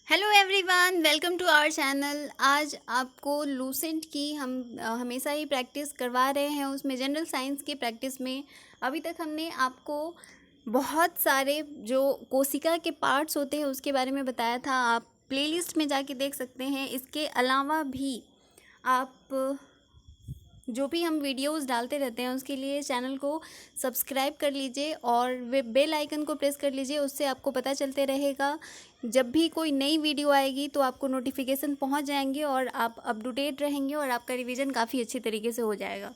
Hello everyone, welcome to our channel. आज आपको Lucent की हम हमेशा ही प्रैक्टिस करवा रहे हैं, उसमें जनरल साइंस की प्रैक्टिस में अभी तक हमने आपको बहुत सारे जो कोशिका के पार्ट्स होते हैं उसके बारे में बताया था। आप प्लेलिस्ट में जाके देख सकते हैं। इसके अलावा भी आप जो भी हम वीडियोस डालते रहते हैं उसके लिए चैनल को सब्सक्राइब कर लीजिए और वे बेल आइकन को प्रेस कर लीजिए। उससे आपको पता चलते रहेगा जब भी कोई नई वीडियो आएगी तो आपको नोटिफिकेशन पहुंच जाएंगे और आप अप टू डेट रहेंगे और आपका रिवीजन काफ़ी अच्छी तरीके से हो जाएगा।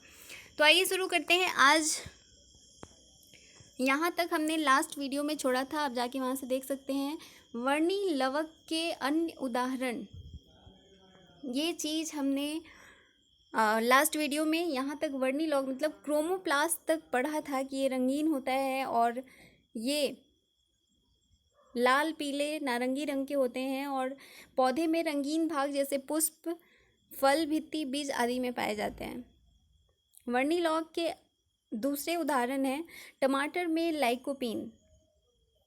तो आइए शुरू करते हैं। आज यहाँ तक हमने लास्ट वीडियो में छोड़ा था, आप जाके वहाँ से देख सकते हैं। वर्णी लवक के अन्य उदाहरण, ये चीज़ हमने लास्ट वीडियो में यहाँ तक वर्णी लॉग मतलब क्रोमोप्लास्ट तक पढ़ा था कि ये रंगीन होता है और ये लाल पीले नारंगी रंग के होते हैं और पौधे में रंगीन भाग जैसे पुष्प, फल, भित्ति, बीज आदि में पाए जाते हैं। वर्णी लॉग के दूसरे उदाहरण हैं टमाटर में लाइकोपीन।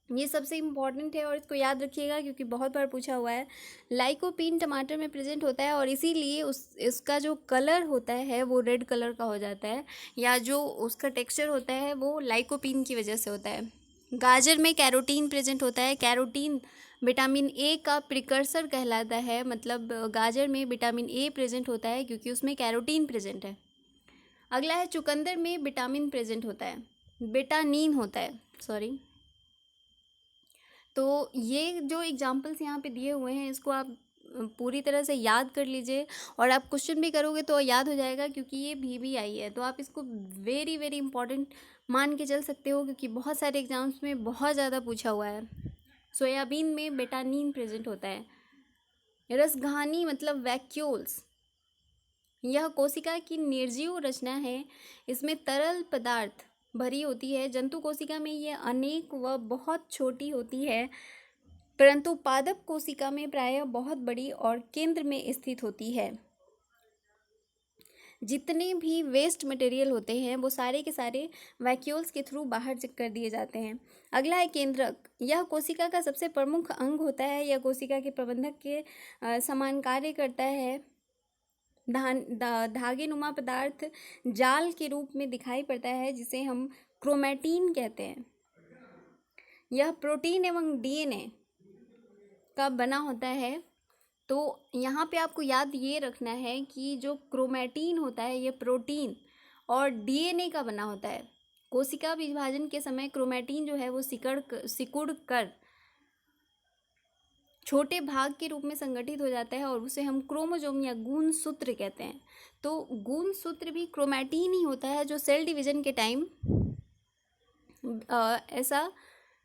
ये सबसे इम्पॉर्टेंट है और इसको याद रखिएगा क्योंकि बहुत बार पूछा हुआ है। लाइकोपीन टमाटर में प्रेजेंट होता है और इसीलिए इसका जो कलर होता है वो रेड कलर का हो जाता है, या जो उसका टेक्सचर होता है वो लाइकोपीन की वजह से होता है। गाजर में कैरोटीन प्रेजेंट होता है। कैरोटीन विटामिन ए का प्रिकर्सर कहलाता है, मतलब गाजर में विटामिन ए प्रेजेंट होता है क्योंकि उसमें कैरोटीन प्रेजेंट है। अगला है चुकंदर में विटामिन प्रेजेंट होता है, विटानिन होता है, सॉरी। तो ये जो एग्जाम्पल्स यहाँ पे दिए हुए हैं इसको आप पूरी तरह से याद कर लीजिए और आप क्वेश्चन भी करोगे तो याद हो जाएगा क्योंकि ये VVI है। तो आप इसको वेरी वेरी इंपॉर्टेंट मान के चल सकते हो क्योंकि बहुत सारे एग्जाम्स में बहुत ज़्यादा पूछा हुआ है। सोयाबीन में विटामिन प्रेजेंट होता है। रसघानी मतलब वैक्यूल्स, यह कोशिका की निर्जीव रचना है। इसमें तरल पदार्थ भरी होती है। जंतु कोशिका में ये अनेक व बहुत छोटी होती है, परंतु पादप कोशिका में प्रायः बहुत बड़ी और केंद्र में स्थित होती है। जितने भी वेस्ट मटेरियल होते हैं वो सारे के सारे वैक्यूल्स के थ्रू बाहर कर दिए जाते हैं। अगला है केंद्रक। यह कोशिका का सबसे प्रमुख अंग होता है। यह कोशिका के प्रबंधक के समान कार्य करता है। धागे नुमा पदार्थ जाल के रूप में दिखाई पड़ता है जिसे हम क्रोमैटिन कहते हैं। यह प्रोटीन एवं DNA का बना होता है। तो यहाँ पे आपको याद ये रखना है कि जो क्रोमैटिन होता है ये प्रोटीन और DNA का बना होता है। कोशिका विभाजन के समय क्रोमैटिन जो है वो सिकुड़ कर छोटे भाग के रूप में संगठित हो जाता है और उसे हम क्रोमोसोम या गुणसूत्र कहते हैं। तो गुणसूत्र भी क्रोमैटिन ही होता है जो सेल डिवीजन के टाइम ऐसा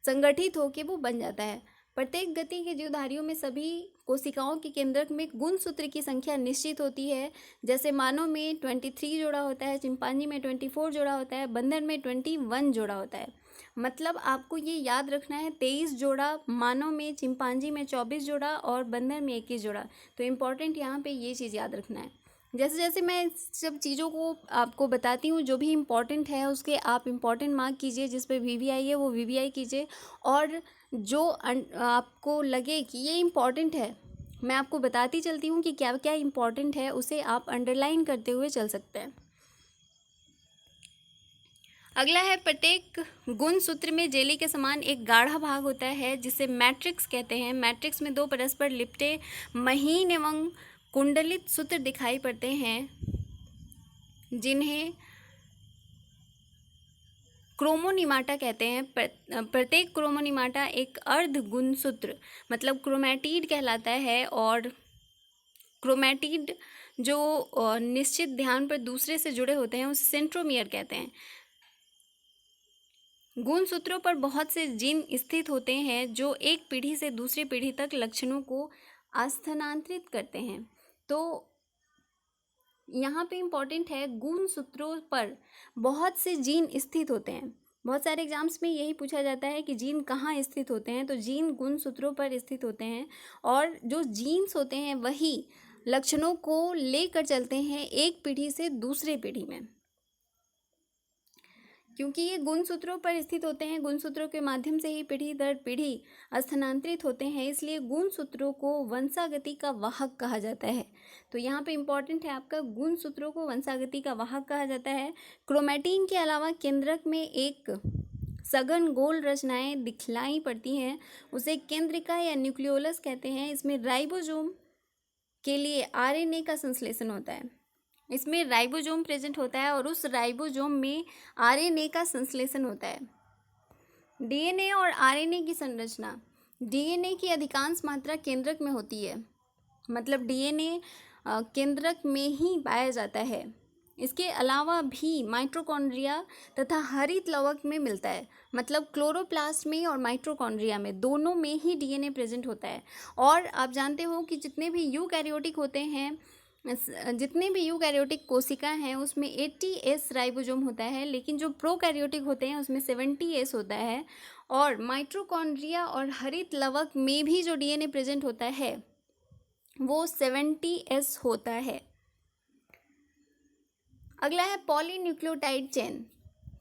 संगठित होकर वो बन जाता है। प्रत्येक गति के जीवधारियों में सभी कोशिकाओं के केंद्रक में गुणसूत्र की संख्या निश्चित होती है। जैसे मानव में 23 जोड़ा होता है, चिंपांजी में 24 जोड़ा होता है, बंदर में 21 जोड़ा होता है। मतलब आपको ये याद रखना है 23 जोड़ा मानव में, चिंपांजी में 24 जोड़ा और बंदर में 21 जोड़ा। तो इम्पॉर्टेंट यहाँ पे ये चीज़ याद रखना है। जैसे जैसे मैं सब चीज़ों को आपको बताती हूँ, जो भी इम्पॉर्टेंट है उसके आप इम्पॉर्टेंट मार्क कीजिए। जिस पे VVI है वो VVI कीजिए और जो आपको लगे कि ये इम्पॉर्टेंट है, मैं आपको बताती चलती हूँ कि क्या क्या इम्पॉर्टेंट है, उसे आप अंडरलाइन करते हुए चल सकते हैं। अगला है प्रत्येक गुणसूत्र में जेली के समान एक गाढ़ा भाग होता है जिसे मैट्रिक्स कहते हैं। मैट्रिक्स में दो परस्पर लिपटे महीन एवं कुंडलित सूत्र दिखाई पड़ते हैं जिन्हें क्रोमोनिमाटा कहते हैं। प्रत्येक क्रोमोनिमाटा एक अर्ध गुणसूत्र मतलब क्रोमैटिड कहलाता है और क्रोमैटिड जो निश्चित ध्यान पर दूसरे से जुड़े होते हैं उसे सेंट्रोमियर कहते हैं। गुणसूत्रों पर बहुत से जीन स्थित होते हैं जो एक पीढ़ी से दूसरी पीढ़ी तक लक्षणों को स्थानांतरित करते हैं। तो यहाँ पे इम्पॉर्टेंट है, गुणसूत्रों पर बहुत से जीन स्थित होते हैं। बहुत सारे एग्जाम्स में यही पूछा जाता है कि जीन कहाँ स्थित होते हैं, तो जीन गुणसूत्रों पर स्थित होते हैं और जो जीन्स होते हैं वही लक्षणों को लेकर चलते हैं एक पीढ़ी से दूसरे पीढ़ी में। क्योंकि ये गुणसूत्रों पर स्थित होते हैं, गुणसूत्रों के माध्यम से ही पीढ़ी दर पीढ़ी स्थानांतरित होते हैं, इसलिए गुणसूत्रों को वंशागति का वाहक कहा जाता है। तो यहाँ पे इम्पॉर्टेंट है आपका, गुणसूत्रों को वंशागति का वाहक कहा जाता है। क्रोमैटिन के अलावा केंद्रक में एक सघन गोल रचनाएं दिखलाई पड़ती हैं, उसे केंद्रिका या न्यूक्लियोलस कहते हैं। इसमें राइबोसोम के लिए आरएनए का संश्लेषण होता है, इसमें राइबोसोम प्रेजेंट होता है और उस राइबोसोम में आरएनए का संश्लेषण होता है। डीएनए और आरएनए की संरचना, डीएनए की अधिकांश मात्रा केंद्रक में होती है, मतलब डीएनए केंद्रक में ही पाया जाता है। इसके अलावा भी माइटोकॉन्ड्रिया तथा हरित लवक में मिलता है, मतलब क्लोरोप्लास्ट में और माइटोकॉन्ड्रिया में, दोनों में ही डीएनए प्रेजेंट होता है। और आप जानते हो कि जितने भी यूकैरियोटिक होते हैं, जितने भी यूकैरियोटिक कोशिका हैं उसमें 80S राइबोसोम होता है, लेकिन जो प्रोकैरियोटिक होते हैं उसमें 70S होता है। और माइटोकॉन्ड्रिया और हरित लवक में भी जो डीएनए प्रेजेंट होता है वो 70S होता है। अगला है पॉलीन्यूक्लियोटाइड चेन।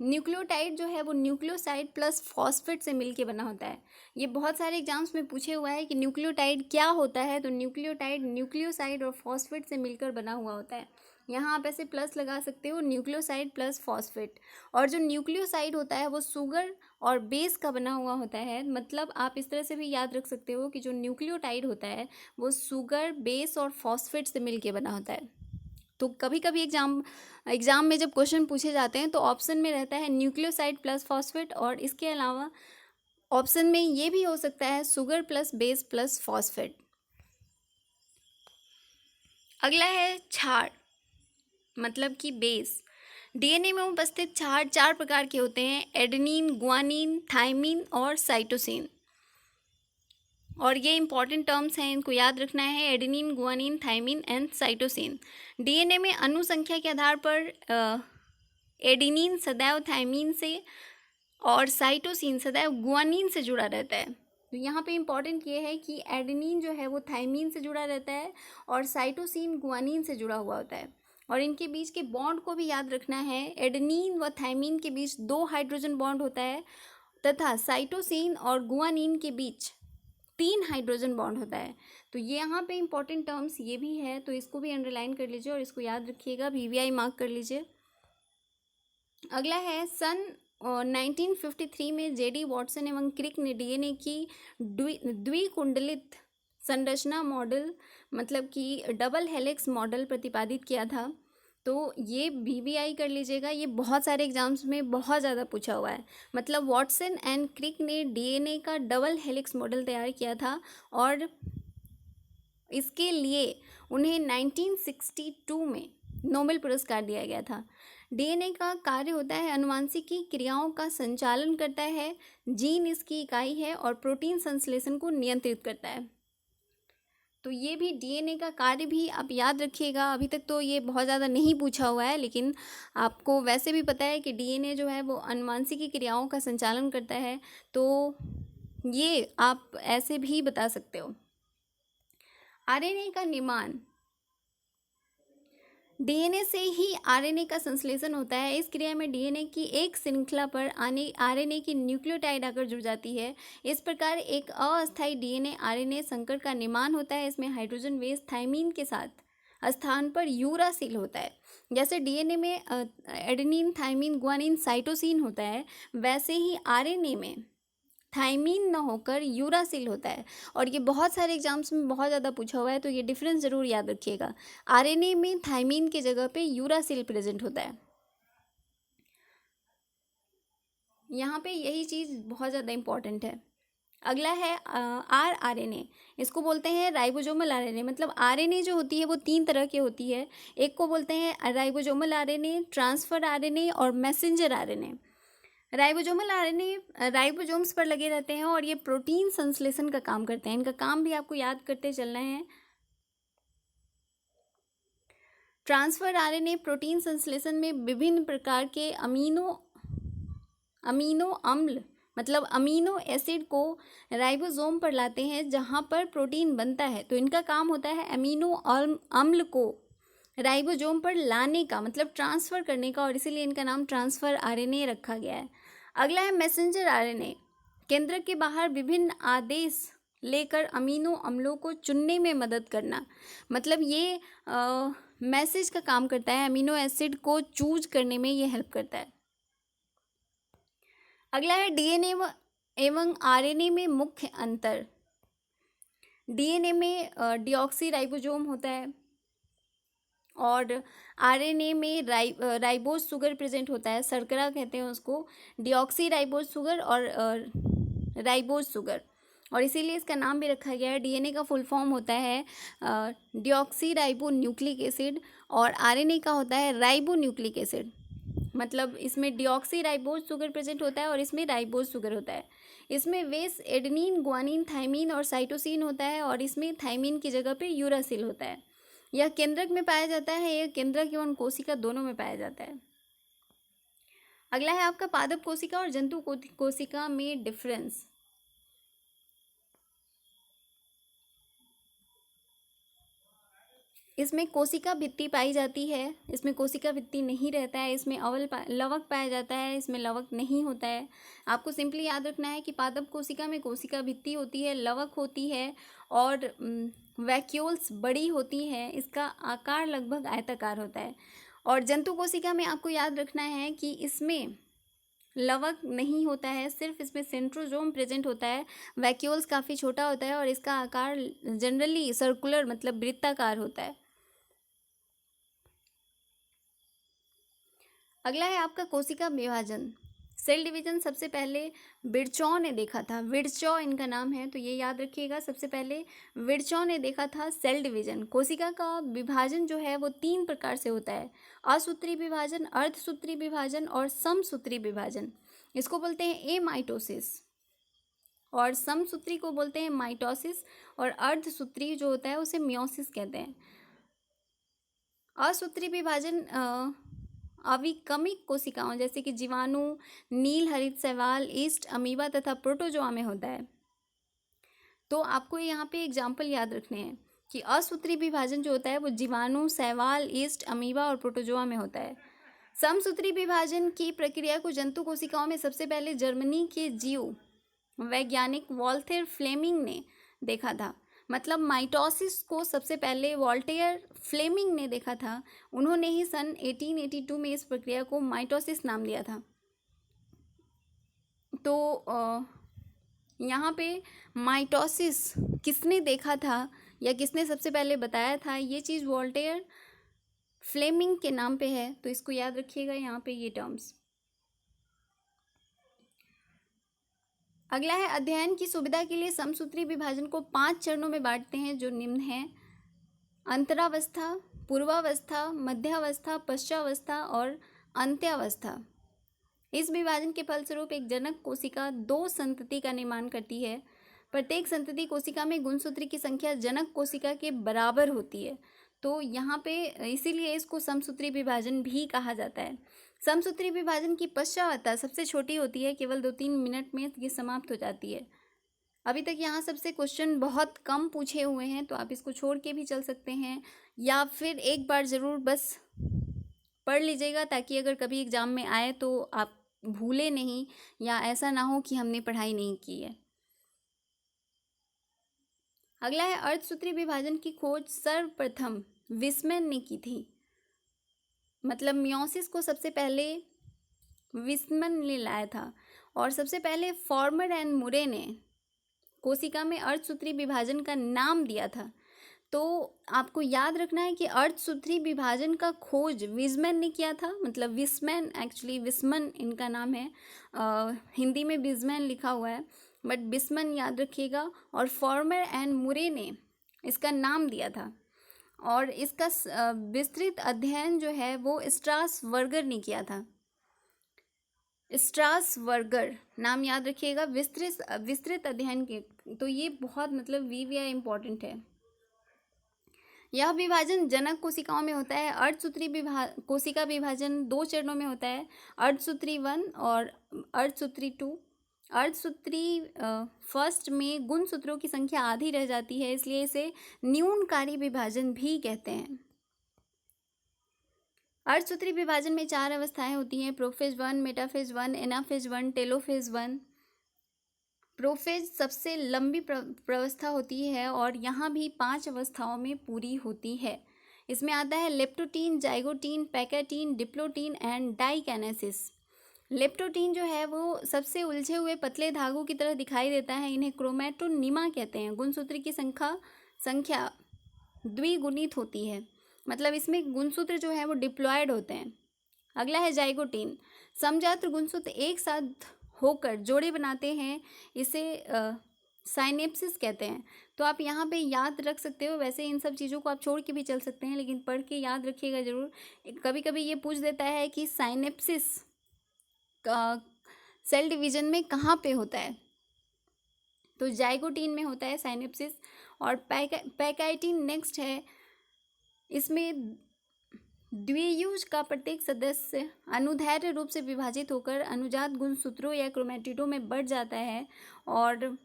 न्यूक्लियोटाइड जो है वो न्यूक्लियोसाइड प्लस फॉस्फेट से मिलके बना होता है। ये बहुत सारे एग्जाम्स में पूछे हुआ है कि न्यूक्लियोटाइड क्या होता है, तो न्यूक्लियोटाइड न्यूक्लियोसाइड और फॉस्फेट से मिलकर बना हुआ होता है। यहाँ आप ऐसे प्लस लगा सकते हो, न्यूक्लियोसाइड प्लस फॉस्फेट। और जो न्यूक्लियोसाइड होता है वो शुगर और बेस का बना हुआ होता है, मतलब आप इस तरह से भी याद रख सकते हो कि जो न्यूक्लियोटाइड होता है वो शुगर, बेस और फॉस्फेट से मिलके बना होता है। तो कभी कभी एग्जाम में जब क्वेश्चन पूछे जाते हैं तो ऑप्शन में रहता है न्यूक्लियोसाइड प्लस फॉस्फेट, और इसके अलावा ऑप्शन में ये भी हो सकता है sugar plus base plus phosphate. अगला है क्षार, मतलब कि बेस। डीएनए में उपस्थित क्षार 4 प्रकार के होते हैं, एडेनिन, गुआनिन, थाइमिन और साइटोसिन। और ये इंपॉर्टेंट टर्म्स हैं, इनको याद रखना है, adenine, guanine, thymine and cytosine. DNA में अणु संख्या के आधार पर एडेनिन सदैव थाइमिन से और साइटोसिन सदैव गुआनिन से जुड़ा रहता है। तो यहाँ पे इम्पॉर्टेंट ये है कि एडेनिन जो है वो थाइमिन से जुड़ा रहता है और साइटोसिन गुआनिन से जुड़ा हुआ होता है। और इनके बीच के बॉन्ड को भी याद रखना है, एडेनिन व थाइमिन के बीच 2 हाइड्रोजन बॉन्ड होता है तथा साइटोसिन और गुआनिन के बीच 3 हाइड्रोजन बॉन्ड होता है। तो ये यहाँ पे इंपॉर्टेंट टर्म्स ये भी है, तो इसको भी अंडरलाइन कर लीजिए और इसको याद रखिएगा, VVI मार्क कर लीजिए। अगला है सन 1953 में जेडी वॉटसन एवं क्रिक ने डीएनए की द्विकुंडलित संरचना मॉडल, मतलब कि डबल हेलिक्स मॉडल प्रतिपादित किया था। तो ये VVI कर लीजिएगा, ये बहुत सारे एग्जाम्स में बहुत ज़्यादा पूछा हुआ है। मतलब वॉटसन एंड क्रिक ने डीएनए का डबल हेलिक्स मॉडल तैयार किया था और इसके लिए उन्हें 1962 में नोबेल पुरस्कार दिया गया था। डीएनए का कार्य होता है अनुवांशिकी क्रियाओं का संचालन करता है, जीन इसकी इकाई है और प्रोटीन संश्लेषण को नियंत्रित करता है। तो ये भी डीएनए का कार्य भी आप याद रखिएगा। अभी तक तो ये बहुत ज़्यादा नहीं पूछा हुआ है, लेकिन आपको वैसे भी पता है कि डीएनए जो है वो अनुवांशिकी क्रियाओं का संचालन करता है, तो ये आप ऐसे भी बता सकते हो। आरएनए का निर्माण, डीएनए से ही आरएनए का संश्लेषण होता है। इस क्रिया में डीएनए की एक श्रृंखला पर आरएनए की न्यूक्लियोटाइड आकर जुड़ जाती है। इस प्रकार एक अस्थायी डीएनए आरएनए संकर का निर्माण होता है। इसमें हाइड्रोजन बेस थाइमिन के साथ स्थान पर यूरासिल होता है। जैसे डीएनए में एडेनिन, थाइमिन, गुआनिन, साइटोसिन होता है, वैसे ही आरएनए में थाइमिन न होकर यूरासिल होता है। और ये बहुत सारे एग्जाम्स में बहुत ज़्यादा पूछा हुआ है, तो ये डिफरेंस ज़रूर याद रखिएगा। आरएनए में थाइमिन की जगह पे यूरासिल प्रेजेंट होता है। यहाँ पे यही चीज़ बहुत ज़्यादा इम्पॉर्टेंट है। अगला है आरएनए, इसको बोलते हैं राइबोसोमल आरएनए। मतलब आरएनए जो होती है वो 3 तरह की होती है। एक को बोलते हैं राइबोसोमल आरएनए, ट्रांसफर आरएनए और messenger RNA. Ribosomal RNA ribosomes पर लगे रहते हैं और ये प्रोटीन संश्लेषण का काम करते हैं। इनका काम भी आपको याद करते चलना है। ट्रांसफर आरएनए प्रोटीन संश्लेषण में विभिन्न प्रकार के अमीनो अम्ल, मतलब अमीनो एसिड को राइबोसोम पर लाते हैं जहाँ पर प्रोटीन बनता है। तो इनका काम होता है अमीनो अम्ल को राइबोसोम पर लाने का मतलब ट्रांसफ़र करने का, और इसीलिए इनका नाम ट्रांसफ़र आरएनए रखा गया है। अगला है मैसेंजर आरएनए। केंद्रक के बाहर विभिन्न आदेश लेकर अमीनो अम्लों को चुनने में मदद करना, मतलब ये मैसेज का काम करता है, अमीनो एसिड को चूज करने में ये हेल्प करता है। अगला है डीएनए एवं आरएनए में मुख्य अंतर। डीएनए में डीऑक्सी राइबोसोम होता है और आरएनए में राइबोज शुगर प्रेजेंट होता है, शर्करा कहते हैं उसको, डीऑक्सी राइबोज शुगर और राइबोज शुगर, और इसीलिए इसका नाम भी रखा गया है। डीएनए का फुल फॉर्म होता है डीऑक्सी राइबो न्यूक्लिक एसिड और आरएनए का होता है राइबो न्यूक्लिक एसिड। मतलब इसमें डीऑक्सी राइबोज शुगर प्रेजेंट होता है और इसमें राइबोज शुगर होता है। इसमें वेस एडेनिन, ग्वानिन, थाइमिन और साइटोसिन होता है और इसमें थाइमिन की जगह पे यूरासिल होता है। यह केंद्रक में पाया जाता है, यह केंद्रक एवं कोशिका दोनों में पाया जाता है। अगला है आपका पादप कोशिका और जंतु कोशिका में डिफरेंस। इसमें कोशिका भित्ति पाई जाती है, इसमें कोशिका भित्ति नहीं रहता है, इसमें लवक पाया जाता है, इसमें लवक नहीं होता है। आपको सिंपली याद रखना है कि पादप कोशिका में कोशिका भित्ति होती है, लवक होती है और वैक्यूल्स बड़ी होती हैं, इसका आकार लगभग आयताकार होता है। और जंतु कोशिका में आपको याद रखना है कि इसमें लवक नहीं होता है, सिर्फ इसमें सेंट्रोजोम प्रेजेंट होता है, वैक्यूल्स काफ़ी छोटा होता है और इसका आकार जनरली सर्कुलर मतलब वृत्ताकार होता है। अगला है आपका कोशिका विभाजन। सेल डिवीजन सबसे पहले विर्चॉ ने देखा था, विर्चॉ इनका नाम है, तो ये याद रखिएगा। सबसे पहले विर्चॉ ने देखा था सेल डिवीजन। कोशिका का विभाजन जो है वो 3 प्रकार से होता है, असूत्री विभाजन, अर्धसूत्री विभाजन और समसूत्री विभाजन। इसको बोलते हैं एमाइटोसिस और समसूत्री को बोलते हैं माइटोसिस और अर्धसूत्री जो होता है उसे मियोसिस कहते हैं। असूत्री विभाजन अविकमिक कोशिकाओं जैसे कि जीवाणु, नील हरित शैवाल, ईस्ट, अमीबा तथा प्रोटोजोआ में होता है। तो आपको यहाँ पे एग्जाम्पल याद रखने हैं कि असूत्री विभाजन जो होता है वो जीवाणु, शैवाल, ईस्ट, अमीबा और प्रोटोजोआ में होता है। समसूत्री विभाजन की प्रक्रिया को जंतु कोशिकाओं में सबसे पहले जर्मनी के जीव वैज्ञानिक वॉल्थेर फ्लेमिंग ने देखा था। मतलब माइटोसिस को सबसे पहले वॉल्टेयर फ्लेमिंग ने देखा था, उन्होंने ही सन 1882 में इस प्रक्रिया को माइटोसिस नाम दिया था। तो यहाँ पे माइटोसिस किसने देखा था या किसने सबसे पहले बताया था, ये चीज़ वॉल्टेयर फ्लेमिंग के नाम पे है, तो इसको याद रखिएगा यहाँ पे ये टर्म्स। अगला है अध्ययन की सुविधा के लिए समसूत्री विभाजन को 5 चरणों में बांटते हैं जो निम्न हैं: अंतरावस्था, पूर्वावस्था, मध्यावस्था, पश्चावस्था और अंत्यावस्था। इस विभाजन के फलस्वरूप एक जनक कोशिका 2 संतति का निर्माण करती है। प्रत्येक संतति कोशिका में गुणसूत्र की संख्या जनक कोशिका के बराबर होती है। तो यहाँ पे इसीलिए इसको समसूत्री विभाजन भी कहा जाता है। समसूत्री विभाजन की पश्चावस्था सबसे छोटी होती है, केवल 2-3 मिनट में ये समाप्त हो जाती है। अभी तक यहाँ सबसे क्वेश्चन बहुत कम पूछे हुए हैं, तो आप इसको छोड़ के भी चल सकते हैं या फिर एक बार ज़रूर बस पढ़ लीजिएगा, ताकि अगर कभी एग्ज़ाम में आए तो आप भूले नहीं या ऐसा ना हो कि हमने पढ़ाई नहीं की है। अगला है अर्धसूत्री विभाजन की खोज सर्वप्रथम विस्मैन ने की थी। मतलब मियोसिस को सबसे पहले विस्मैन ने लाया था और सबसे पहले फॉर्मर एंड मुरे ने कोशिका में अर्धसूत्री विभाजन का नाम दिया था। तो आपको याद रखना है कि अर्धसूत्री विभाजन का खोज विस्मैन ने किया था। मतलब विस्मैन, एक्चुअली विस्मन इनका नाम है, हिंदी में विस्मैन लिखा हुआ है बट विस्मन याद रखिएगा। और फॉर्मर एंड मुरे ने इसका नाम दिया था और इसका विस्तृत अध्ययन जो है वो स्ट्रासबर्गर ने किया था। स्ट्रासबर्गर नाम याद रखिएगा विस्तृत अध्ययन के। तो ये बहुत मतलब VVI इम्पॉर्टेंट है। यह विभाजन जनक कोशिकाओं में होता है। अर्धसूत्री कोशिका विभाजन 2 चरणों में होता है, अर्धसूत्री 1 और अर्धसूत्री 2। अर्धसूत्री फर्स्ट में गुणसूत्रों की संख्या आधी रह जाती है, इसलिए इसे न्यूनकारी विभाजन भी कहते हैं। अर्धसूत्री विभाजन में 4 अवस्थाएं होती हैं, prophase 1, metaphase 1, anaphase 1, telophase 1। Prophase सबसे लंबी प्रावस्था होती है और यहाँ भी 5 अवस्थाओं में पूरी होती है। इसमें आता है leptotene, zygotene, pachytene, diplotene and diakinesis. Leptotene जो है वो सबसे उलझे हुए पतले धागों की तरह दिखाई देता है। इन्हें क्रोमैटोनिमा कहते हैं। गुणसूत्र की संख्या द्विगुणित होती है, मतलब इसमें गुणसूत्र जो है वो डिप्लॉयड होते हैं। अगला है जाइगोटीन। समजात गुणसूत्र एक साथ होकर जोड़े बनाते हैं, इसे साइनेप्सिस कहते हैं। तो आप यहाँ पे याद रख सकते हो। वैसे इन सब चीज़ों को आप छोड़ के भी चल सकते हैं, लेकिन पढ़ के याद रखिएगा ज़रूर। कभी कभी ये पूछ देता है कि साइनेप्सिस सेल डिवीजन में कहाँ पे होता है, तो जाइगोटीन में होता है साइनेप्सिस। और पैकाइटिन नेक्स्ट है। इसमें द्वियुज का प्रत्येक सदस्य अनुदैर्ध्य रूप से विभाजित होकर अनुजात गुणसूत्रों या क्रोमैटिडों में बढ़ जाता है और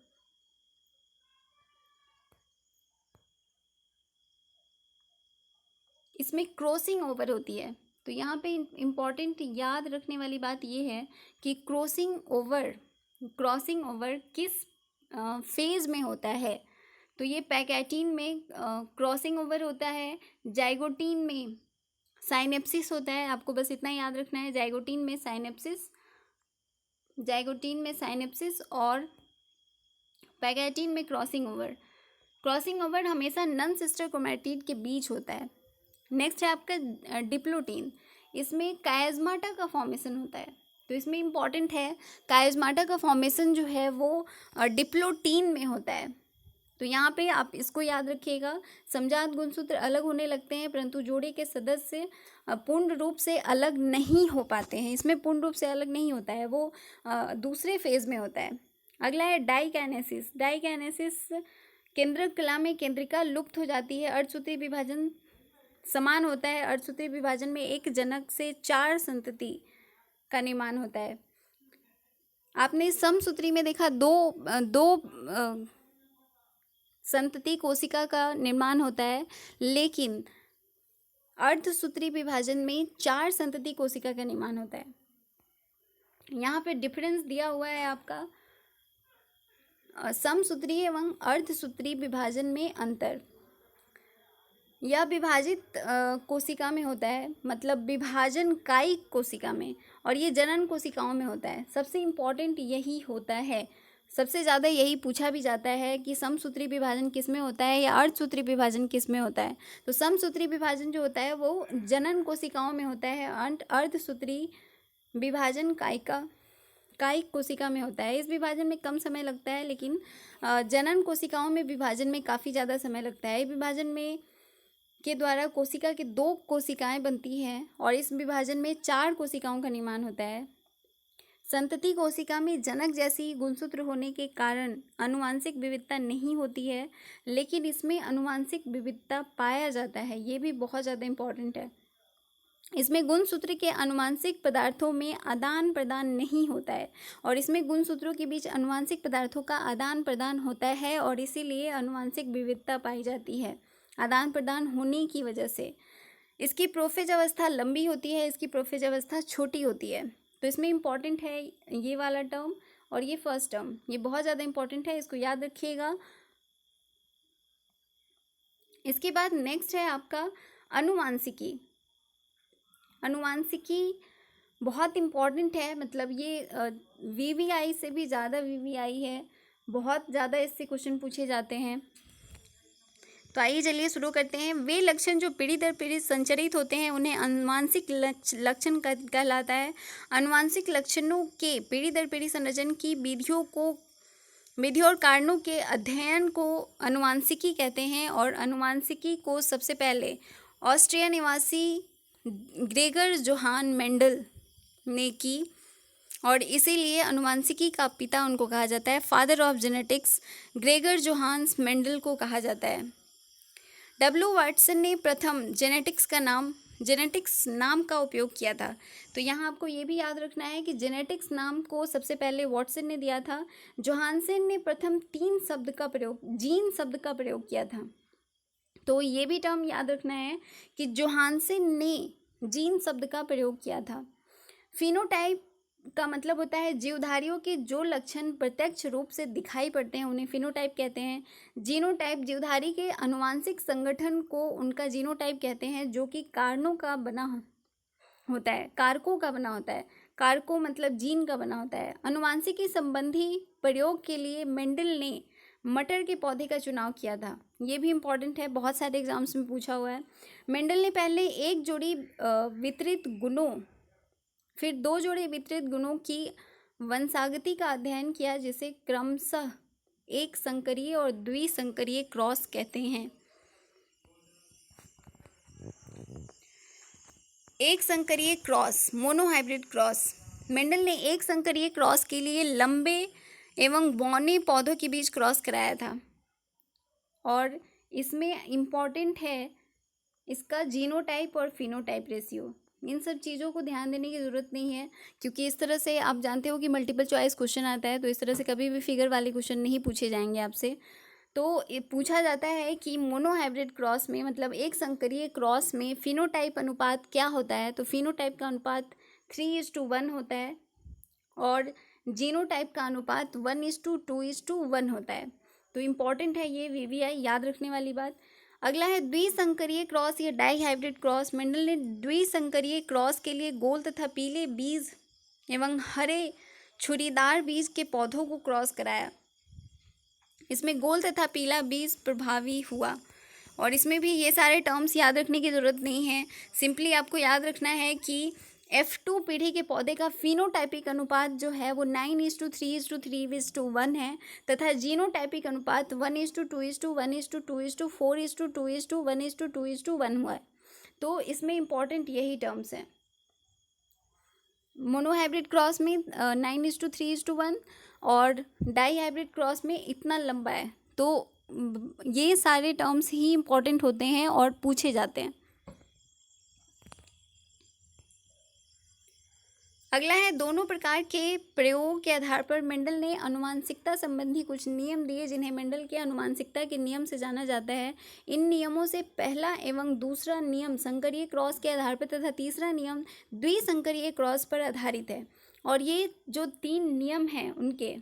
इसमें क्रॉसिंग ओवर होती है। तो यहाँ पे इम्पॉर्टेंट याद रखने वाली बात ये है कि क्रॉसिंग ओवर किस फेज में होता है। तो ये पैकेटीन में क्रॉसिंग ओवर होता है, जाइगोटीन में साइनेप्सिस होता है। आपको बस इतना याद रखना है, जाइगोटीन में साइनेप्सिस और पैकेटीन में क्रॉसिंग ओवर हमेशा नन सिस्टर क्रोमैटिड के बीच होता है। नेक्स्ट है आपका डिप्लोटीन। इसमें कायस्माटा का फॉर्मेशन होता है। तो इसमें इम्पॉर्टेंट है, कायस्माटा का फॉर्मेशन जो है वो डिप्लोटीन में होता है। तो यहाँ पे आप इसको याद रखिएगा। समजात गुणसूत्र अलग होने लगते हैं, परंतु जोड़े के सदस्य पूर्ण रूप से अलग नहीं हो पाते हैं। इसमें पूर्ण रूप से अलग नहीं होता है, वो दूसरे फेज में होता है। अगला है डाइकैनेसिस। केंद्रक कला में केंद्रिका लुप्त हो जाती है। अर्धसूत्री विभाजन समान होता है। अर्धसूत्री विभाजन में एक जनक से 4 संतति का निर्माण होता है। आपने समसूत्री में देखा दो संतति कोशिका का निर्माण होता है, लेकिन अर्धसूत्री विभाजन में 4 संतति कोशिका का निर्माण होता है। यहाँ पे डिफरेंस दिया हुआ है आपका समसूत्री एवं अर्धसूत्री विभाजन में अंतर। यह विभाजित कोशिका में होता है, मतलब विभाजन कायिक कोशिका में, और ये जनन कोशिकाओं में होता है। सबसे इम्पॉर्टेंट यही होता है, सबसे ज़्यादा यही पूछा भी जाता है कि समसूत्री विभाजन किस में होता है या अर्धसूत्री विभाजन किस में होता है। तो समसूत्री विभाजन जो होता है वो जनन कोशिकाओं में होता है, अर्धसूत्री विभाजन कायिक कोशिका में होता है। इस विभाजन में कम समय लगता है, लेकिन जनन कोशिकाओं में विभाजन में काफ़ी ज़्यादा समय लगता है। विभाजन में के द्वारा कोशिका की 2 कोशिकाएं बनती हैं और इस विभाजन में 4 कोशिकाओं का निर्माण होता है। संतति कोशिका में जनक जैसी गुणसूत्र होने के कारण आनुवंशिक विविधता नहीं होती है, लेकिन इसमें आनुवंशिक विविधता पाया जाता है। ये भी बहुत ज़्यादा इम्पॉर्टेंट है। इसमें गुणसूत्र के आनुवंशिक पदार्थों में आदान प्रदान नहीं होता है, और इसमें गुणसूत्रों के बीच आनुवंशिक पदार्थों का आदान प्रदान होता है और इसीलिए आनुवंशिक विविधता पाई जाती है आदान प्रदान होने की वजह से। इसकी प्रोफेज अवस्था लंबी होती है, इसकी प्रोफेज अवस्था छोटी होती है। तो इसमें इम्पॉर्टेंट है ये वाला टर्म और ये फर्स्ट टर्म, ये बहुत ज़्यादा इम्पॉर्टेंट है, इसको याद रखिएगा। इसके बाद नेक्स्ट है आपका अनुवांशिकी। अनुवांशिकी बहुत इम्पॉर्टेंट है, मतलब ये वीवीआई से भी ज़्यादा वीवीआई है, बहुत ज़्यादा इससे क्वेश्चन पूछे जाते हैं। तो आइए चलिए शुरू करते हैं। वे लक्षण जो पीढ़ी दर पीढ़ी संचरित होते हैं उन्हें अनुवांशिक लक्षण कहलाता है। अनुवांशिक लक्षणों के पीढ़ी दर पीढ़ी संरचना की विधियों और कारणों के अध्ययन को अनुवांशिकी कहते हैं। और अनुवांशिकी को सबसे पहले ऑस्ट्रिया निवासी ग्रेगर जोहान मेंडल ने की, और इसीलिए अनुवांशिकी का पिता उनको कहा जाता है। Father of genetics Gregor Johannes Mendel को कहा जाता है। डब्ल्यू वाटसन ने प्रथम जेनेटिक्स नाम का उपयोग किया था। तो यहाँ आपको ये भी याद रखना है कि जेनेटिक्स नाम को सबसे पहले वाटसन ने दिया था। जोहानसन ने प्रथम जीन शब्द का प्रयोग किया था। तो ये भी टर्म याद रखना है कि जोहानसन ने जीन शब्द का प्रयोग किया था। फिनोटाइप का मतलब होता है जीवधारियों के जो लक्षण प्रत्यक्ष रूप से दिखाई पड़ते हैं उन्हें फिनोटाइप कहते हैं। जीनोटाइप जीवधारी के आनुवांशिक संगठन को उनका जीनोटाइप कहते हैं, जो कि कारणों का बना होता है, कारकों का बना होता है। कारकों मतलब जीन का बना होता है। आनुवांशिकी संबंधी प्रयोग के लिए मेंडल ने मटर के पौधे का चुनाव किया था। ये भी इम्पॉर्टेंट है, बहुत सारे एग्जाम्स में पूछा हुआ है। मेंडल ने पहले एक जोड़ी वितरित गुणों फिर 2 जोड़े वितरित गुणों की वंशागति का अध्ययन किया, जिसे क्रमशः एक संकरीय और द्विसंकरीय क्रॉस कहते हैं। एक संकरीय क्रॉस, मोनोहाइब्रिड क्रॉस। मेंडल ने एक संकरीय क्रॉस के लिए लंबे एवं बौने पौधों के बीच क्रॉस कराया था, और इसमें इम्पॉर्टेंट है इसका जीनोटाइप और फिनोटाइप रेशियो। इन सब चीज़ों को ध्यान देने की ज़रूरत नहीं है, क्योंकि इस तरह से आप जानते हो कि मल्टीपल चॉइस क्वेश्चन आता है, तो इस तरह से कभी भी फिगर वाले क्वेश्चन नहीं पूछे जाएंगे आपसे। तो ये पूछा जाता है कि मोनोहाइब्रिड क्रॉस में, मतलब एक संकरीय क्रॉस में फिनोटाइप अनुपात क्या होता है। तो फिनोटाइप का अनुपात 3:1 होता है और जीनोटाइप का अनुपात 1:2:1 होता है। तो इम्पॉर्टेंट है ये VVI याद रखने वाली बात। अगला है द्विसंकरीय क्रॉस या डाई हाइब्रिड क्रॉस। मेंडल ने द्विसंकरीय क्रॉस के लिए गोल तथा पीले बीज एवं हरे छुरीदार बीज के पौधों को क्रॉस कराया। इसमें गोल तथा पीला बीज प्रभावी हुआ, और इसमें भी ये सारे टर्म्स याद रखने की ज़रूरत नहीं है। सिंपली आपको याद रखना है कि F2 पीढ़ी के पौधे का फिनोटाइपिक अनुपात जो है वो 9:3:3:1 है, तथा जीनोटाइपिक अनुपात 1:2:1:2:4:2:1:1 हुआ है। तो इसमें इम्पॉर्टेंट यही टर्म्स हैं। मोनोहाइब्रिड क्रॉस में 9:3:1 और डाई हाइब्रिड क्रॉस में इतना लंबा है। तो ये सारे टर्म्स ही इम्पॉर्टेंट होते हैं और पूछे जाते हैं। अगला है दोनों प्रकार के प्रयोग के आधार पर मेंडल ने आनुवांशिकता संबंधी कुछ नियम दिए, जिन्हें मेंडल के आनुवांशिकता के नियम से जाना जाता है। इन नियमों से पहला एवं दूसरा नियम संकरीय क्रॉस के आधार पर तथा तीसरा नियम द्विसंकरीय क्रॉस पर आधारित है। और ये जो 3 नियम हैं उनके,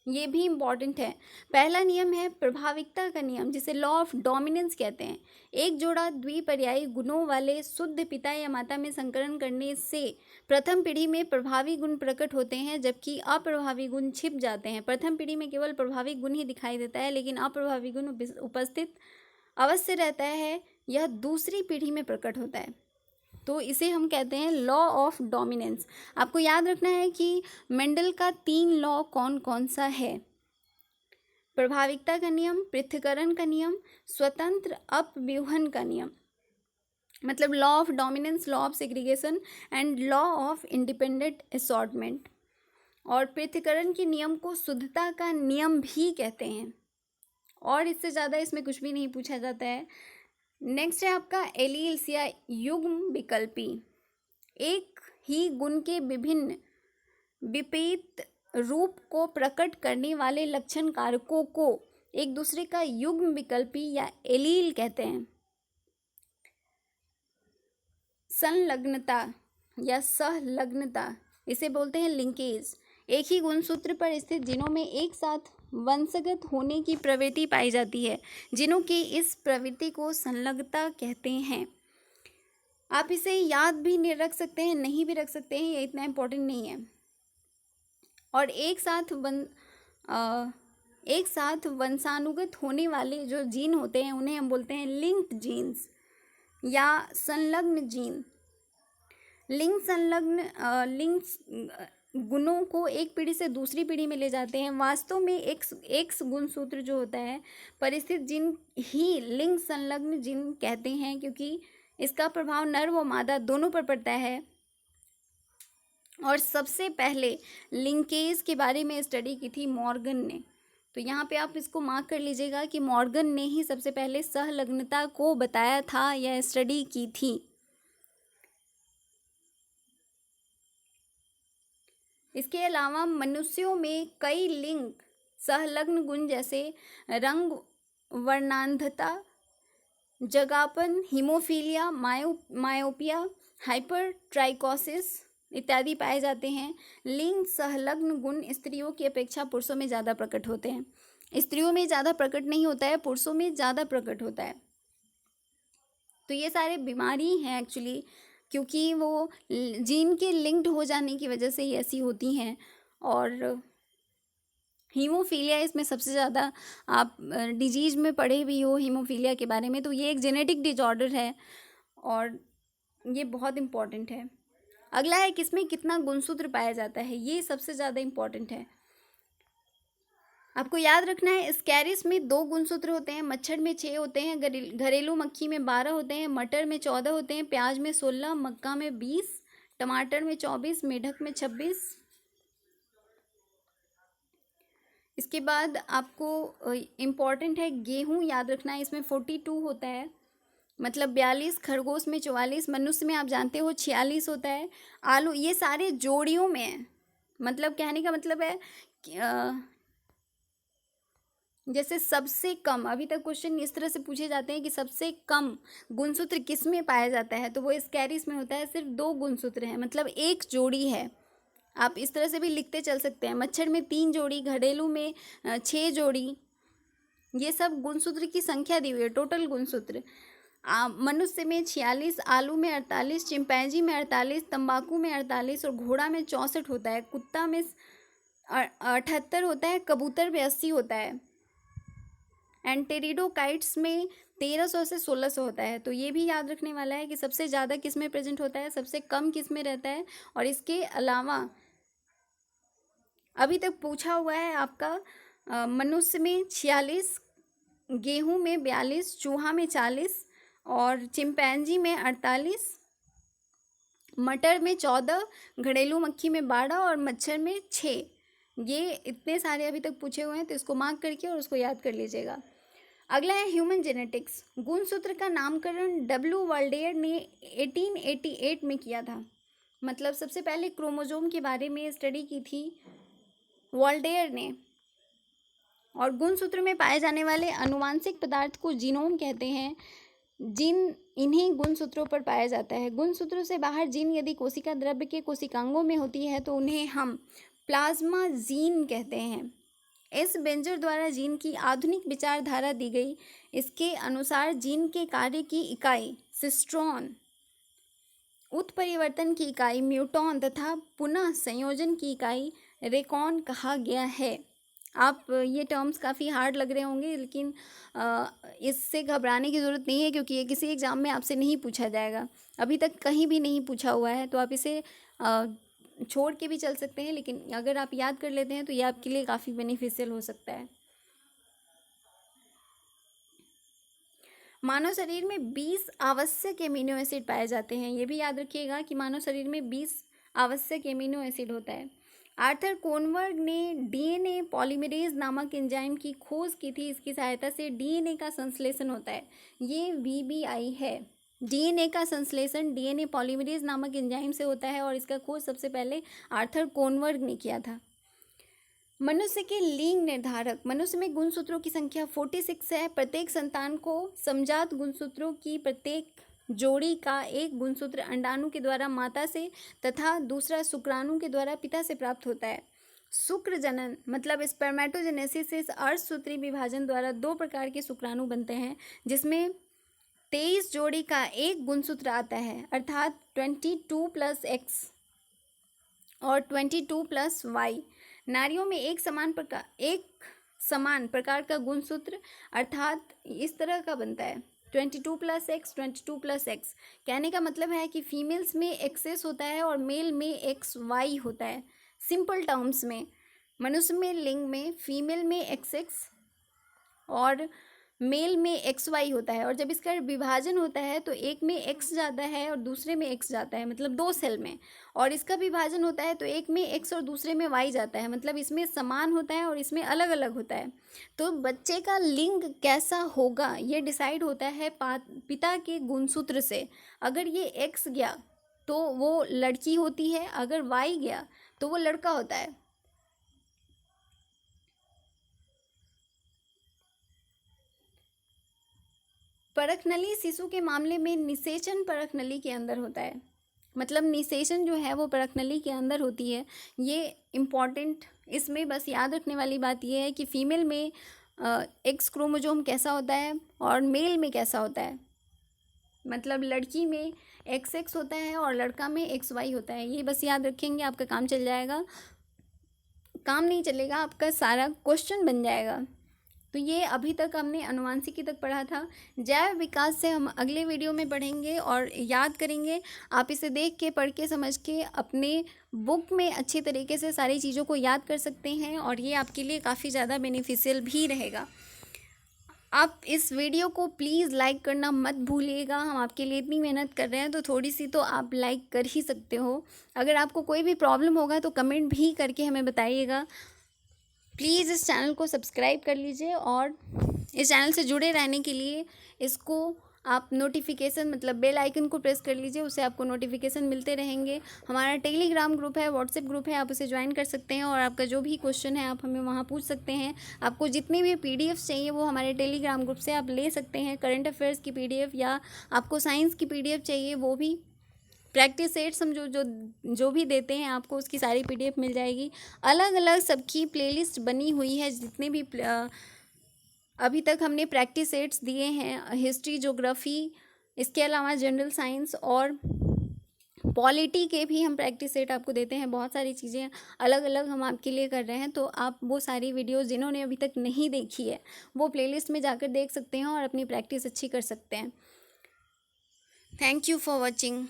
ये भी इम्पॉर्टेंट है। पहला नियम है प्रभाविकता का नियम, जिसे लॉ ऑफ डोमिनेंस कहते हैं। एक जोड़ा द्विपर्यायी गुणों वाले शुद्ध पिता या माता में संकरण करने से प्रथम पीढ़ी में प्रभावी गुण प्रकट होते हैं, जबकि अप्रभावी गुण छिप जाते हैं। प्रथम पीढ़ी में केवल प्रभावी गुण ही दिखाई देता है, लेकिन अप्रभावी गुण उपस्थित अवश्य रहता है, यह दूसरी पीढ़ी में प्रकट होता है। तो इसे हम कहते हैं लॉ ऑफ डोमिनेंस। आपको याद रखना है कि मेंडल का 3 लॉ कौन कौन सा है। प्रभाविकता का नियम, पृथक्करण का नियम, स्वतंत्र अपव्यूहन का नियम। मतलब law of dominance, law of segregation and law of independent assortment. और पृथक्करण के नियम को शुद्धता का नियम भी कहते हैं, और इससे ज़्यादा इसमें कुछ भी नहीं पूछा जाता है। नेक्स्ट है आपका एलील्स या युग्म विकल्पी। एक ही गुण के विभिन्न विपरीत रूप को प्रकट करने वाले लक्षण कारकों को एक दूसरे का युग्म विकल्पी या एलील कहते हैं। संलग्नता या सहलग्नता, इसे बोलते हैं लिंकेज। एक ही गुणसूत्र पर स्थित जिनों में एक साथ वंशगत होने की प्रवृत्ति पाई जाती है। जिनों की इस प्रवृत्ति को संलग्नता कहते हैं। आप इसे याद भी नहीं रख सकते हैं, नहीं भी रख सकते हैं, ये इतना इम्पोर्टेंट नहीं है। और एक साथ वंशानुगत होने वाले जो जीन होते हैं उन्हें हम बोलते हैं लिंक्ड जीन्स या संलग्न जीन। लिंक गुणों को एक पीढ़ी से दूसरी पीढ़ी में ले जाते हैं। वास्तव में एक गुणसूत्र जो होता है परिस्थित जिन ही लिंग संलग्न जिन कहते हैं, क्योंकि इसका प्रभाव नर व मादा दोनों पर पड़ता है। और सबसे पहले लिंकेज के बारे में स्टडी की थी मॉर्गन ने। तो यहाँ पे आप इसको मार्क कर लीजिएगा कि मॉर्गन ने ही सबसे पहले सहलग्नता को बताया था या स्टडी की थी। इसके अलावा मनुष्यों में कई लिंग सहलग्न गुण जैसे रंग वर्णांधता, जगापन, हीमोफीलिया, मायोपिया हाइपरट्राइकोसिस इत्यादि पाए जाते हैं। लिंग संलग्न गुण स्त्रियों की अपेक्षा पुरुषों में ज़्यादा प्रकट होते हैं। स्त्रियों में ज़्यादा प्रकट नहीं होता है, पुरुषों में ज़्यादा प्रकट होता है। तो ये सारे बीमारी हैं एक्चुअली, क्योंकि वो जीन के लिंक्ड हो जाने की वजह से ये ऐसी होती हैं। और हीमोफीलिया इसमें सबसे ज़्यादा, आप डिजीज़ में पढ़े भी हो हीमोफीलिया के बारे में, तो ये एक जेनेटिक डिजॉर्डर है और ये बहुत इम्पॉर्टेंट है। अगला है किसमें कितना गुणसूत्र पाया जाता है, ये सबसे ज़्यादा इम्पॉर्टेंट है। आपको याद रखना है, स्कैरिस में 2 गुणसूत्र होते हैं, मच्छर में 6 होते हैं, घरेलू मक्खी में 12 होते हैं, मटर में 14 होते हैं, प्याज में 16, मक्का में 20, टमाटर में 24, मेढक में 26। इसके बाद आपको इम्पॉर्टेंट है गेहूं याद रखना है, इसमें 42 होता है, मतलब 42, खरगोश में 44, मनुष्य में आप जानते हो 46 होता है। आलू, ये सारे जोड़ियों में है, मतलब कहने का मतलब है जैसे सबसे कम, अभी तक क्वेश्चन इस तरह से पूछे जाते हैं कि सबसे कम गुणसूत्र किस में पाया जाता है, तो वो स्कैरिस में होता है। सिर्फ 2 गुणसूत्र हैं, मतलब एक जोड़ी है। आप इस तरह से भी लिखते चल सकते हैं, मच्छर में 3 जोड़ी, घरेलू में 6 जोड़ी, ये सब गुणसूत्र की संख्या दी हुई है, टोटल गुणसूत्र। मनुष्य में 46, आलू में 48, चिंपैंजी में 48, तंबाकू में 48 और घोड़ा में 64 होता है, कुत्ता में 78 होता है, कबूतर में 80 होता है, एंटेरिडोकाइट्स में 1300 से 1600 होता है। तो ये भी याद रखने वाला है कि सबसे ज़्यादा किस में प्रेजेंट होता है, सबसे कम किस में रहता है। और इसके अलावा अभी तक पूछा हुआ है आपका मनुष्य में 46, गेहूं में 42, चूहा में 40 और चिंपैंजी में 48, मटर में 14, घरेलू मक्खी में 12 और मच्छर में 6। ये इतने सारे अभी तक पूछे हुए हैं, तो इसको मार्क करके और उसको याद कर लीजिएगा। अगला है ह्यूमन जेनेटिक्स। गुणसूत्र का नामकरण डब्ल्यू वाल्डेयर ने 1888 में किया था, मतलब सबसे पहले क्रोमोजोम के बारे में स्टडी की थी वाल्डेयर ने। और गुणसूत्र में पाए जाने वाले अनुवांशिक पदार्थ को जीनोम कहते हैं। जीन इन्हीं गुणसूत्रों पर पाया जाता है। गुणसूत्रों से बाहर जीन यदि कोशिका द्रव्य के कोशिकांगों में होती है तो उन्हें हम प्लाज्मा जीन कहते हैं। एस बेंजर द्वारा जीन की आधुनिक विचारधारा दी गई। इसके अनुसार जीन के कार्य की इकाई सिस्ट्रॉन, उत्परिवर्तन की इकाई म्यूटॉन तथा पुनः संयोजन की इकाई रेकॉन कहा गया है। आप ये टर्म्स काफ़ी हार्ड लग रहे होंगे, लेकिन इससे घबराने की ज़रूरत नहीं है, क्योंकि ये किसी एग्ज़ाम में आपसे नहीं पूछा जाएगा, अभी तक कहीं भी नहीं पूछा हुआ है। तो आप इसे छोड़ के भी चल सकते हैं, लेकिन अगर आप याद कर लेते हैं तो ये आपके लिए काफ़ी बेनिफिशियल हो सकता है। मानव शरीर में 20 आवश्यक एमिनो एसिड पाए जाते हैं। ये भी याद रखिएगा कि मानव शरीर में 20 आवश्यक एमिनो एसिड होता है। आर्थर कोनबर्ग ने डीएनए पॉलीमरेज नामक एंजाइम की खोज की थी। इसकी सहायता से डीएनए का संश्लेषण होता है, ये वीबीआई है। डीएनए का संश्लेषण डीएनए पॉलीमरेज नामक एंजाइम से होता है और इसका खोज सबसे पहले आर्थर कोनबर्ग ने किया था। मनुष्य के लिंग निर्धारक। मनुष्य में गुणसूत्रों की संख्या 46 है। प्रत्येक संतान को समजात गुणसूत्रों की प्रत्येक जोड़ी का एक गुणसूत्र अंडाणु के द्वारा माता से तथा दूसरा शुक्राणु के द्वारा पिता से प्राप्त होता है। शुक्र जनन मतलब स्पर्मेटोजेनेसिस से अर्धसूत्री विभाजन द्वारा 2 प्रकार के शुक्राणु बनते हैं, जिसमें 23 जोड़ी का एक गुणसूत्र आता है, अर्थात 22 + X और 22 + Y। नारियों में एक समान प्रकार का गुणसूत्र अर्थात इस तरह का बनता है, 22 + X, 22 + X। कहने का मतलब है कि फीमेल्स में XS होता है और मेल में XY होता है। सिंपल टर्म्स में मनुष्य में लिंग में फीमेल में XX और मेल में XY होता है, और जब इसका विभाजन होता है तो एक में X जाता है और दूसरे में X जाता है, मतलब 2 सेल में। और इसका विभाजन होता है तो एक में X और दूसरे में Y जाता है, मतलब इसमें समान होता है और इसमें अलग अलग होता है। तो बच्चे का लिंग कैसा होगा ये डिसाइड होता है पिता के गुणसूत्र से। अगर ये X गया तो वो लड़की होती है, अगर Y गया तो वो लड़का होता है। परख नली शिशु के मामले में निषेचन परख नली के अंदर होता है। मतलब निषेचन जो है वो परक नली के अंदर होती है। ये इम्पॉर्टेंट, इसमें बस याद रखने वाली बात ये है कि फीमेल में एक्स क्रोमोसोम कैसा होता है और मेल में कैसा होता है। मतलब लड़की में XX होता है और लड़का में XY होता है। ये बस याद रखेंगे, आपका काम चल जाएगा। काम नहीं चलेगा, आपका सारा क्वेश्चन बन जाएगा। तो ये अभी तक हमने अनुवांशिकी तक पढ़ा था। जैव विकास से हम अगले वीडियो में पढ़ेंगे और याद करेंगे। आप इसे देख के, पढ़ के, समझ के अपने बुक में अच्छी तरीके से सारी चीज़ों को याद कर सकते हैं और ये आपके लिए काफ़ी ज़्यादा बेनिफिशियल भी रहेगा। आप इस वीडियो को प्लीज़ लाइक करना मत भूलिएगा। हम आपके लिए इतनी मेहनत कर रहे हैं तो थोड़ी सी तो आप लाइक कर ही सकते हो। अगर आपको कोई भी प्रॉब्लम होगा तो कमेंट भी करके हमें बताइएगा। प्लीज़ इस चैनल को सब्सक्राइब कर लीजिए और इस चैनल से जुड़े रहने के लिए इसको आप नोटिफिकेशन मतलब बेल आइकन को प्रेस कर लीजिए, उससे आपको नोटिफिकेशन मिलते रहेंगे। हमारा टेलीग्राम ग्रुप है, व्हाट्सएप ग्रुप है, आप उसे ज्वाइन कर सकते हैं और आपका जो भी क्वेश्चन है आप हमें वहाँ पूछ सकते हैं। आपको जितनी भी PDF चाहिए वो हमारे टेलीग्राम ग्रुप से आप ले सकते हैं। करंट अफेयर्स की PDF या आपको साइंस की PDF चाहिए वो भी, प्रैक्टिस सेट्स हम जो भी देते हैं आपको उसकी सारी PDF मिल जाएगी। अलग अलग सबकी प्लेलिस्ट बनी हुई है। जितने भी अभी तक हमने प्रैक्टिस सेट्स दिए हैं, हिस्ट्री, ज्योग्राफी, इसके अलावा जनरल साइंस और पॉलिटी के भी हम प्रैक्टिस सेट आपको देते हैं। बहुत सारी चीज़ें अलग अलग हम आपके लिए कर रहे हैं। तो आप वो सारी वीडियोस जिन्होंने अभी तक नहीं देखी है वो प्लेलिस्ट में जाकर देख सकते हैं और अपनी प्रैक्टिस अच्छी कर सकते हैं। Thank you for watching.